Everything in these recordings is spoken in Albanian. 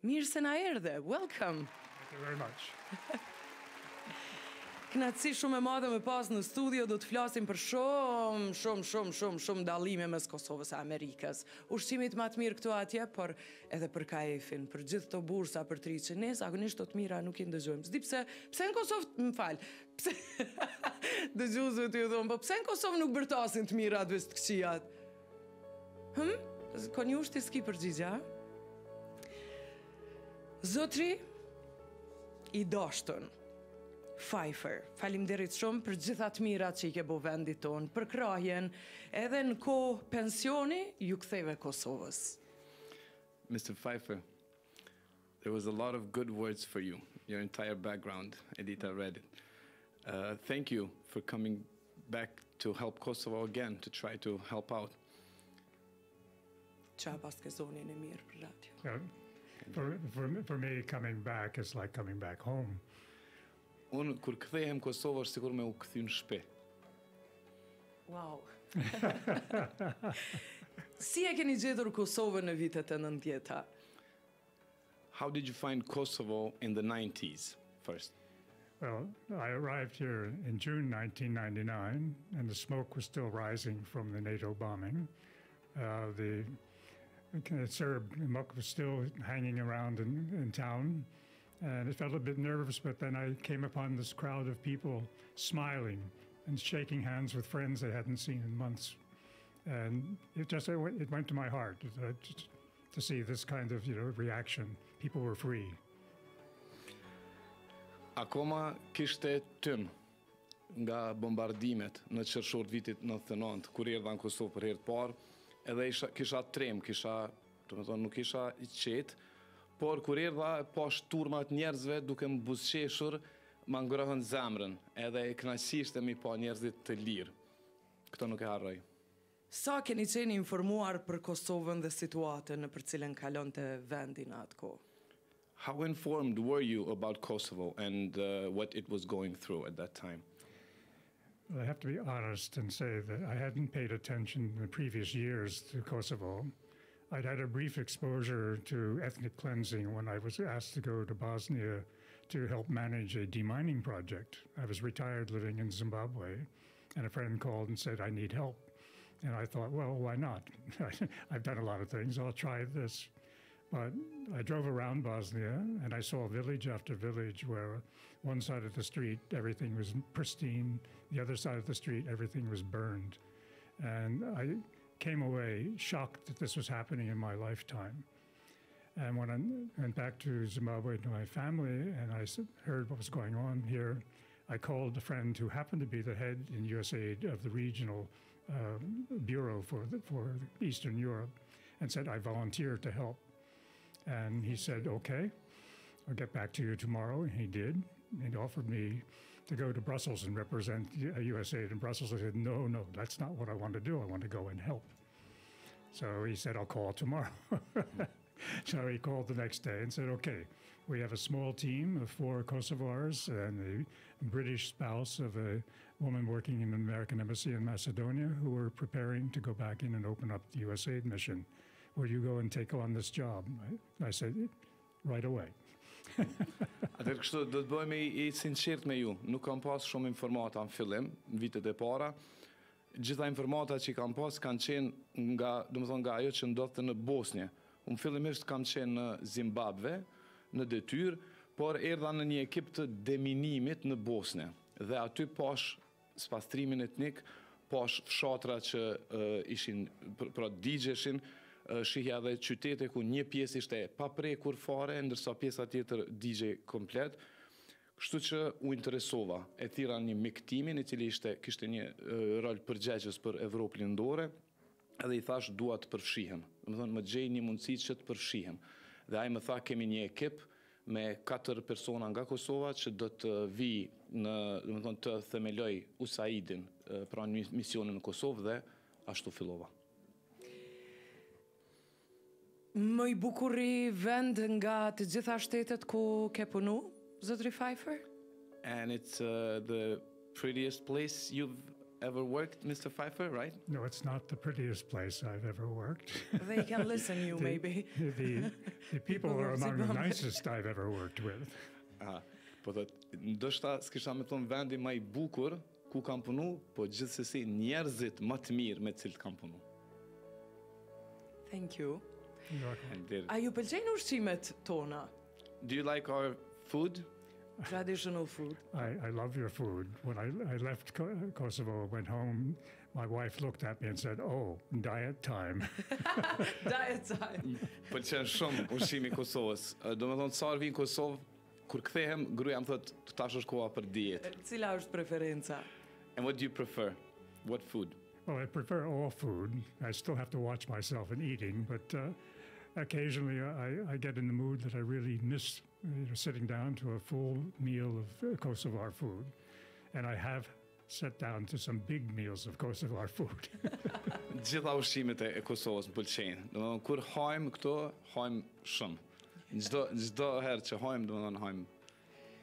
Mirë se na erdhe. Welcome. Thank you very much. Kënaqësi shumë e madhe me pas në studio, do të flasim për shumë dallime mes Kosovës e Amerikës. Ushqimit më të mirë këtu atje, por edhe për KAEF-in, për gjithë të bursa për tri që ne zakonisht të mira nuk I ndëgjojmë. S'di pse në Kosovë, më fal. Pse dëgjuesve të ju thon, po pse në Kosovë nuk bërtasin të mirat veç të këqijat? Konjushti s'ki përgjigje, ha? Zotri I dashtën Pfeiffer, faleminderit shumë për gjitha të mirat që I ke bo vendit tonë, për krahjen, edhe në kohë pensioni ju ktheve Kosovës. Mr. Pfeiffer, there was a lot of good words for you, your entire background. Edita read it. Thank you for coming back to help Kosovo again, to try to help out. Qa pas ke zonin e mirë për radio. For me, coming back is like coming back home. Unë, kur kthehem Kosovë, është sikur me u kthy në shtëpi. Wow. Si e keni gjetur Kosovën në vitet e 90-ta? How did you find Kosovo in the 90s first? Well, I arrived here in June 1999, and the smoke was still rising from the NATO bombing. The Serb muck was still hanging around in town. And it felt a bit nervous, but then I came upon this crowd of people smiling and shaking hands with friends they hadn't seen in months. And it went to my heart to see this kind of reaction. People were free. Akoma kishte tym nga bombardimet në qershor vitit 99, kur erdha në Kosovë për herë të parë, edhe kisha trem, nuk isha I qetë, por kur erdha poshtë turmat njerëzve duke më buzëqeshur, ma ngrohën zemrën, edhe kënaqësishte mi pa njerëzit të lirë. Këto nuk e harroj. Sa keni qenë informuar për Kosovën dhe situatën në për cilën kalonte vendi në atë kohë? How informed were you about Kosovo and what it was going through at that time? Well, I have to be honest and say that I hadn't paid attention in the previous years to Kosovo. I'd had a brief exposure to ethnic cleansing when I was asked to go to Bosnia to help manage a demining project. I was retired living in Zimbabwe, and a friend called and said, I need help. And I thought, well, why not? I've done a lot of things, I'll try this. But I drove around Bosnia, and I saw village after village where one side of the street, everything was pristine. The other side of the street, everything was burned. And I came away shocked that this was happening in my lifetime. And when I went back to Zimbabwe to my family and I heard what was going on here, I called a friend who happened to be the head in USAID of the regional bureau for Eastern Europe and said, I volunteer to help. And he said, okay, I'll get back to you tomorrow. And he did. He offered me to go to Brussels and represent USAID in Brussels. I said, no, that's not what I want to do. I want to go and help. So he said, I'll call tomorrow. So he called the next day and said, okay, we have a small team of 4 Kosovars and a British spouse of a woman working in an American embassy in Macedonia who were preparing to go back in and open up the USAID mission. Will you go and take on this job? I said, right away. Atër kështu, do të bëhemi I sinqert me ju. Nuk kam pas shumë informata në fillim, në vitet e para. Gjitha informata që kam pas kanë qenë nga ajo që ndodhte në Bosnjë. Unë fillimisht kam qenë në Zimbabwe, në detyrë, por erdha në një ekip të deminimit në Bosnjë. Dhe aty pash spastrimin etnik, pash fshatra që ishin, pra digjeshin, shihja dhe qytete ku një pjesë ishte pa prekur fare, ndërsa pjesa tjetër digje komplet. Kështu që u interesova, e thira një miktimin I cili kishte një rol përgjegjës për Evropën Lindore, edhe I thash dua të përfshihem. Më gjej një mundësi që të përfshihem. Dhe ai më tha kemi një ekip me 4 persona nga Kosova që do të vi të themeloj USAID-in pra një misionin në Kosovë dhe ashtu fillova. Më I bukuri vend nga të gjitha shtetet ku ke punu, Zotri Pfeiffer? And it's the prettiest place you've ever worked, Mr. Pfeiffer, right? No, it's not the prettiest place I've ever worked. They can listen you, maybe. The people are among the nicest I've ever worked with. Po thot, ndoshta s'kisha me thonë vendi më i bukur ku kam punu, po gjithsesi njerëzit më të mirë me të cilët kam punu. Thank you. Faleminderit. A ju pëlqejnë ushqimet tona? Do you like our food? Traditional food. I love your food. When I left Kosovo, went home, my wife looked at me and said, "Oh, diet time." Diet time. Pëlqen shumë ushqimi i Kosovës. Domethënë sa orë vi në Kosovë, kur kthehem, gruaja më thotë, tash është koha për dietë. Cila është preferenca? And what do you prefer? What food? Well, I prefer all food. I still have to watch myself in eating, but occasionally I get in the mood that I really miss sitting down to a full meal of Kosovar food. And I have sat down to some big meals of Kosovar food. Gjitha ushqimet e Kosovës më pëlqejnë. Domethënë kur hajmë këto, hajmë shumë. Çdo herë që hajmë, domethënë hajmë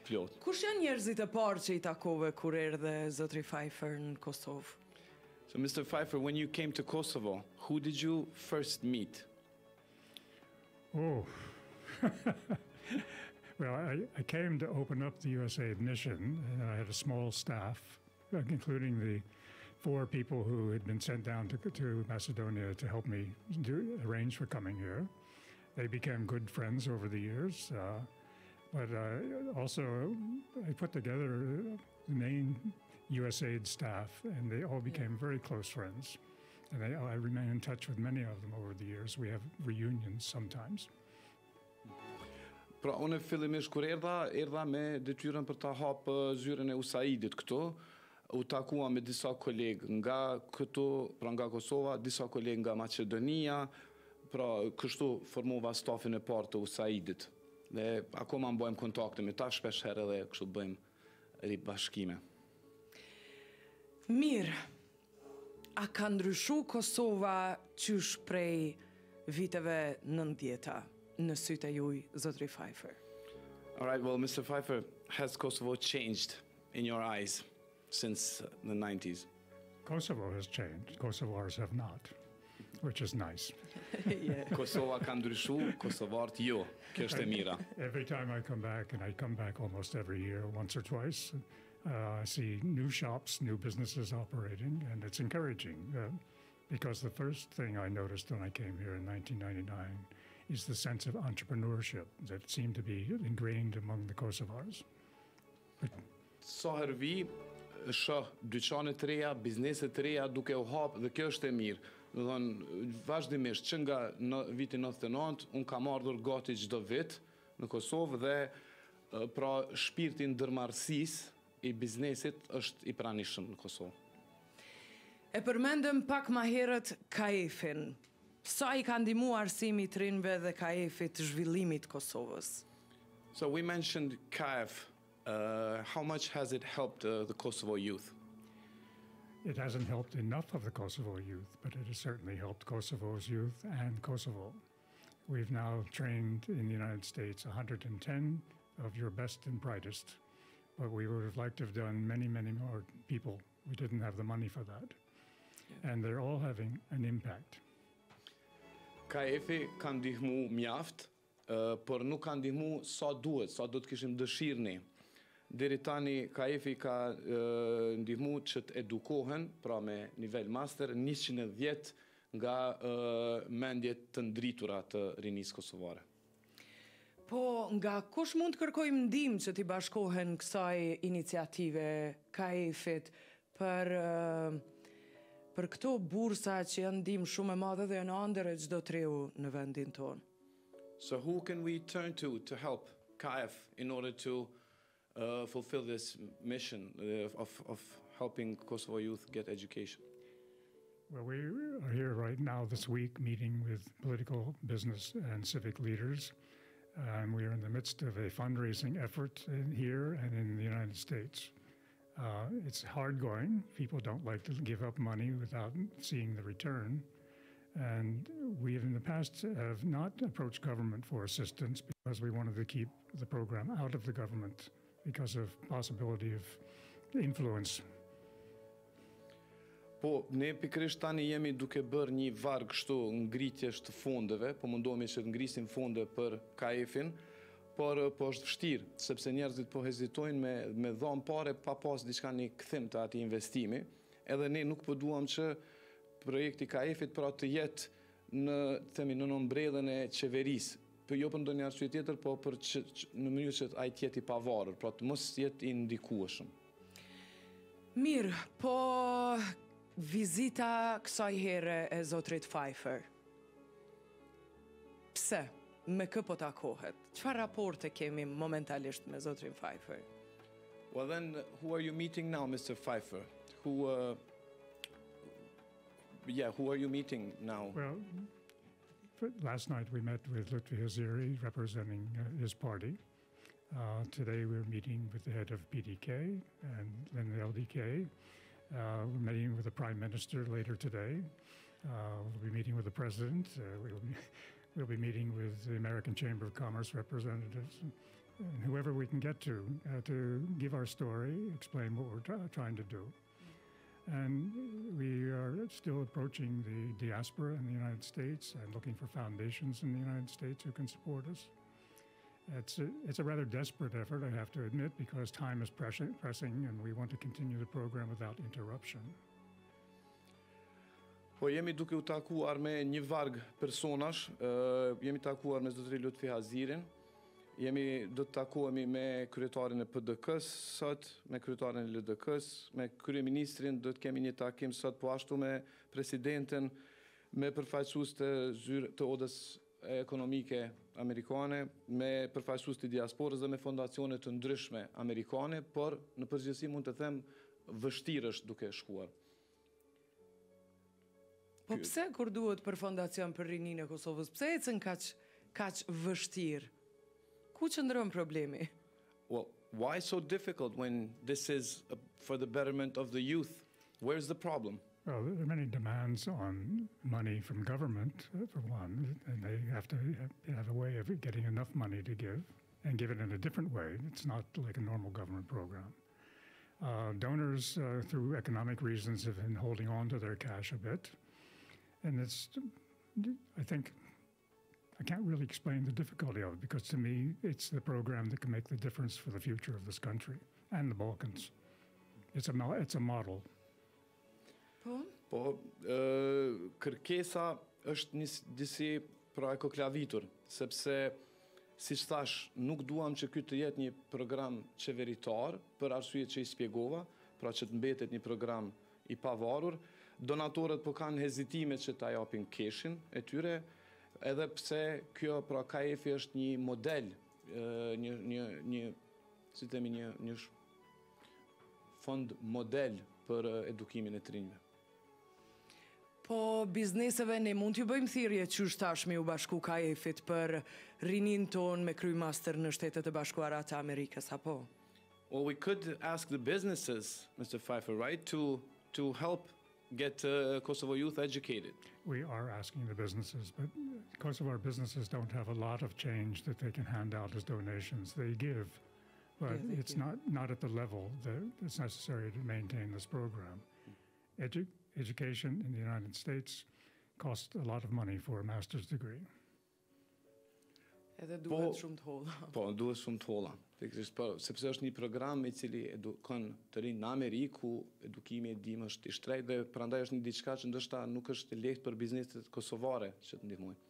plot. Kush janë njerëzit e parë që I takove kur erdhe zotri Pfeiffer në Kosovë? So Mr. Pfeiffer, when you came to Kosovo, who did you first meet? Oh. Well, I came to open up the USAID mission, and I had a small staff, including the 4 people who had been sent down to Macedonia to help me arrange for coming here. They became good friends over the years, but also I put together the main USAID staff, and they all became very close friends. And I remain in touch with many of them over the years. We have reunions sometimes. Pra, unë fillimisht kur erdha me detyrën për ta hapë zyrën e USAID-it këtu, u takua me disa kolegë nga këtu, pra nga Kosova, disa kolegë nga Maqedonia, pra kështu formova stafin e parë të USAID-it. Dhe akoma mbajmë kontakte me ta, shpesh herë edhe kështu bëjmë ribashkime. Mirë, a ka ndryshu Kosova qysh prej viteve 90-ta në sytë e juj, zotri Pfeiffer? All right, well, Mr. Pfeiffer, has Kosovo changed in your eyes since the 90s? Kosovo has changed. Kosovars have not, which is nice. Yeah. Kosova ka ndryshu, Kosovarët jo. Kjo është e mira. Every time I come back, and I come back almost every year, once or twice, I see new shops, new businesses operating, and it's encouraging. Because the first thing I noticed when I came here in 1999 is the sense of entrepreneurship that seemed to be ingrained among the Kosovars. Sa herë vi, shoh dyqane të reja, biznese të reja duke u hapë, dhe kjo është e mirë. Do thonë, vazhdimisht që nga vitin 99, unë kam ardhur gati çdo vit në Kosovë dhe pra shpirti i ndërmarrësisë I biznesit është I pranishëm në Kosovë. E përmendëm pak ma herët KAEF-in. Sa I ka ndihmuar arsimi të rinjve dhe KAEF-it zhvillimit Kosovës? So we mentioned KAEF. How much has it helped the Kosovo youth? It hasn't helped enough of the Kosovo youth, but it has certainly helped Kosovo's youth and Kosovo. We've now trained in the United States 110 of your best and brightest, but we would have liked to have done many, many more people. We didn't have the money for that. Yeah. And they're all having an impact. KAEF-i ka ndihmu mjaft, por nuk ka ndihmu sa duhet, sa do të kishim dëshirë ne. Deri tani KAEF-i ka ndihmu që të edukohen, pra me nivel master, 110 nga mendjet të ndritura të rinisë kosovare. Po, nga kush mund të kërkojmë ndihmë që t'i bashkohen kësaj iniciative KAEF-it për këto bursa që janë ndihmë shumë e madhe dhe janë ëndër e çdo treu në vendin tonë? So who can we turn to help KAEF in order to fulfill this mission of helping Kosovo youth get education? Well, we are here right now this week meeting with political, business, and civic leaders. We are in the midst of a fundraising effort here and in the United States. It's hard going. People don't like to give up money without seeing the return. And we have in the past have not approached government for assistance because we wanted to keep the program out of the government because of possibility of influence. Po, ne pikërisht tani jemi duke bërë një varg kështu ngritjesh të fondeve, po mundohemi që të ngrisim fonde për KAEF-in, por po është vështirë, sepse njerëzit po hezitojnë me dhënë pare pa pas diçka një kthim të atij investimi, edhe ne nuk po duam që projekti KAEF-it pra të jetë në nëmbredhën e qeverisë, për jo për ndonjë arsye tjetër, po në mënyrë që ai të jetë i pavarur, pra të mos jetë i ndikueshëm. Mirë, po vizita kësaj here e zotrit Pfeiffer. Pse? Me kë po takohet? Çfarë raporte kemi momentalisht me zotrin Pfeiffer? Well then, who are you meeting now, Mr. Pfeiffer? Who are you meeting now? Well, last night we met with Lutfi Haziri representing his party. Today we're meeting with the head of PDK and then the LDK. We're meeting with the Prime Minister later today. We'll be meeting with the President. We'll be meeting with the American Chamber of Commerce representatives, and whoever we can get to give our story, explain what we're trying to do. And we are still approaching the diaspora in the United States and looking for foundations in the United States who can support us. It's a rather desperate effort, I have to admit, because time is pressing and we want to continue the program without interruption. Po jemi duke u takuar me një varg personash, jemi takuar me zotrin Lutfi Hazirin, do të takohemi me kryetarin e PDK-s sot, me kryetarin e LDK-s, me kryeministrin do të kemi një takim sot, po ashtu me presidentin, me përfaqësues të odës ekonomike amerikane, me përfaqësues të diasporës dhe me fondacione të ndryshme amerikane, por në përgjithësi mund të them vështirë është duke shkuar. Po pse kur duhet për fondacion për rininë e Kosovës, pse ecën kaq vështirë? Ku qëndron problemi? Well, why so difficult when this is for the betterment of the youth? Where's the problem? Well, there are many demands on money from government, for one, and they have to have a way of getting enough money to give, and give it in a different way. It's not like a normal government program. Donors, through economic reasons, have been holding on to their cash a bit. And I think, I can't really explain the difficulty of it, because to me, it's the program that can make the difference for the future of this country and the Balkans. It's a model. Po, kërkesa është disi pra e koklavitur, sepse, si që thash, nuk duam që ky të jetë një program qeveritar, për arsye që i spjegova, pra që të mbetet një program i pavarur. Donatorët po kanë hezitime që ta japin keshin e tyre, edhe pse kjo pra KAEF-i është një model, një fond model për edukimin e të rinjve. Po bizneseve ne mund t'ju bëjmë thirrje qysh tashmë u bashku KAEF-it për rinin ton me kry master në Shtetet e Bashkuara të Amerikës, apo? Well, we could ask the businesses, Mr. Pfeiffer, right, to help get Kosovo youth educated. We are asking the businesses, but Kosovo businesses don't have a lot of change that they can hand out as donations. They give, but it's not at the level that it's necessary to maintain this program. Education in the United States costs a lot of money for a master's degree. Edhe duhet shumë të holla. Po, duhet shumë të holla. Sepse është një program i cili edukon të rinë në Amerikë, ku edukimi e dimë është i shtrejtë dhe prandaj është një diçka që ndoshta nuk është lehtë për bizneset kosovare që të ndihmojnë.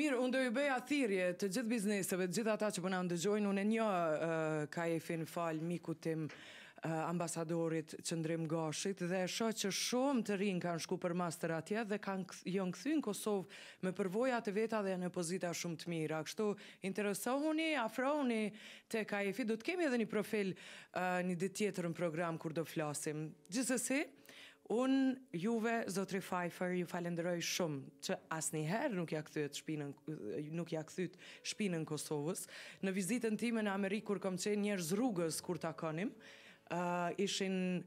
Mirë, unë do ju bëja thirrje të gjithë bizneseve, të gjithë ata që po na ndëgjojnë, unë e njoh KAEF-in fal mikut tim ambasadorit Qëndrim Gashit dhe shoh që shumë të rinj kanë shku për master atje dhe janë kthyer në Kosovë me përvoja të veta dhe në pozita shumë të mira. Kështu interesohuni, afrohuni te KAEF-i, do të kemi edhe një profil një ditë tjetër në program kur do flasim. Gjithsesi, unë juve, zotri Pfeiffer, ju falenderoj shumë që asnjëherë nuk ja kthyet shpinën Kosovës. Në vizitën time në Amerikë kur kam qenë njerëz rrugës kur takonim, ishin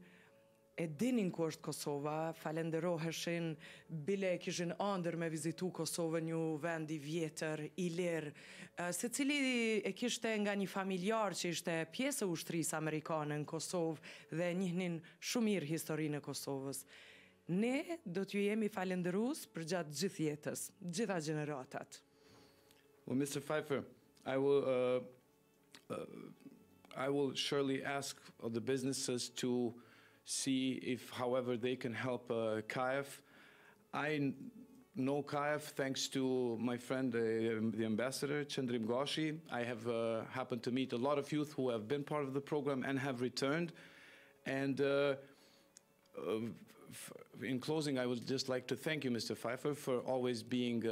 e dinin ku është Kosova, falenderoheshin, bile kishin ëndër me vizitu Kosovën, një vend i vjetër, i lirë, secili e kishte nga një familjar që ishte pjesë e ushtrisë amerikane në Kosovë dhe njihnin shumë mirë historinë e Kosovës. Ne do t'ju jemi falendërues për gjatë gjithë jetës, gjitha gjeneratat. Well, Mr. Pfeiffer, I will surely ask of the businesses to see if, however, they can help KAEF. I know KAEF thanks to my friend, the ambassador, Qendrim Gashi. I have happened to meet a lot of youth who have been part of the program and have returned. And in closing, I would just like to thank you, Mr. Pfeiffer, for always being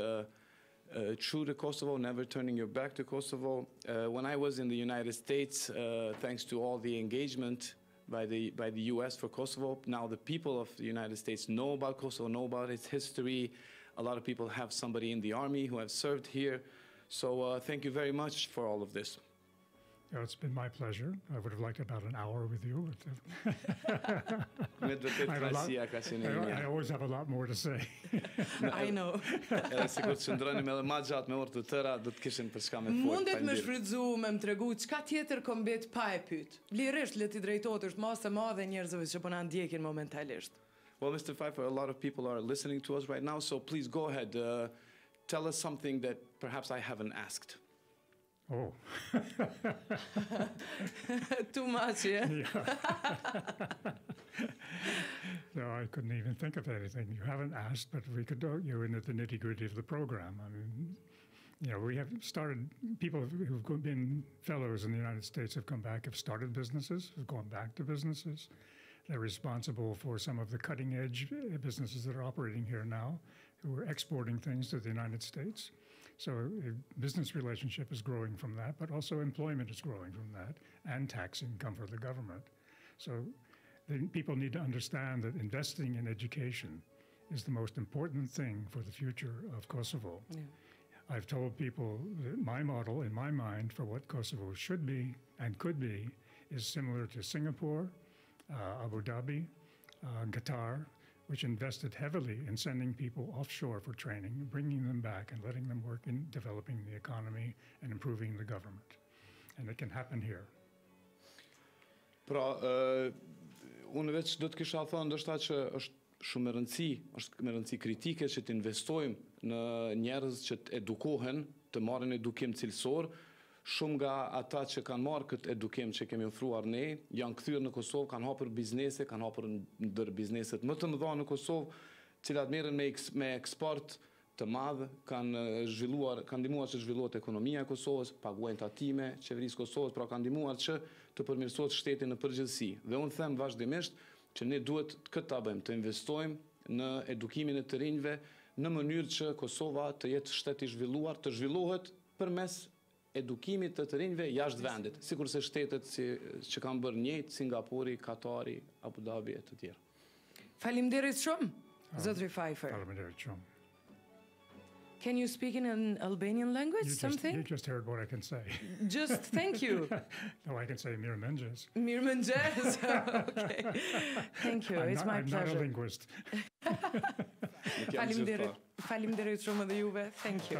true to Kosovo, never turning your back to Kosovo. When I was in the United States, thanks to all the engagement by the US for Kosovo, now the people of the United States know about Kosovo, know about its history. A lot of people have somebody in the army who have served here. So thank you very much for all of this. Oh, it's been my pleasure. I would have liked about an hour with you. I always have a lot more to say. I know. Mundet me shfrytzu, me më tregu, çka tjetër kombet pa e pyet? Lirisht le ti drejtohet është masë e madhe njerëzve që po na ndjekin momentalisht. Well, Mr. Pfeiffer, a lot of people are listening to us right now, so please go ahead. Tell us something that perhaps I haven't asked. Oh. Too much, yeah? No, I couldn't even think of anything you haven't asked, but we could go into the nitty-gritty of the program. I mean, you know, we have started, people who've been fellows in the United States have come back, have started businesses, have gone back to businesses. They're responsible for some of the cutting-edge businesses that are operating here now, who are exporting things to the United States. So a business relationship is growing from that, but also employment is growing from that, and tax income for the government. So people need to understand that investing in education is the most important thing for the future of Kosovo. Yeah. I've told people that my model, in my mind, for what Kosovo should be and could be is similar to Singapore, Abu Dhabi, Qatar, which invested heavily in sending people offshore for training, bringing them back and letting them work in developing the economy and improving the government. And it can happen here. Pra, unë veç do të kisha thënë ndoshta që është shumë me rëndësi kritike që të investojmë në njerëz që të edukohen, të marrin edukim cilësor. Shumë nga ata që kanë marrë këtë edukim që kemi ofruar ne, janë kthyer në Kosovë, kanë hapur biznese, kanë hapur ndër bizneset më të mëdha në Kosovë, cilat merren me eksport të madh, kanë ndihmuar që zhvillohet ekonomia e Kosovës, paguajnë tatime qeverisë Kosovës, pra kanë ndihmuar që të përmirësohet shteti në përgjithësi. Dhe unë them vazhdimisht që ne duhet këtë ta bëjmë, të investojmë në edukimin e të rinjve në mënyrë që Kosova të jetë shtet i zhvilluar, të zhvillohet përmes edukimit të rinjve jashtë vendit, sikurse shtetet që kanë bërë njëjtë, Singapuri, Katari, Abu Dhabi e të tjerë. Faleminderit shumë, Zotri Pfeiffer. Faleminderit shumë. Can you speak in an Albanian language, something? You just heard what I can say. Just thank you. No, I can say mirëmëngjes. Mirëmëngjes. Okay. Thank you. It's my pleasure. I'm not a linguist. Faleminderit shumë edhe juve. Thank you.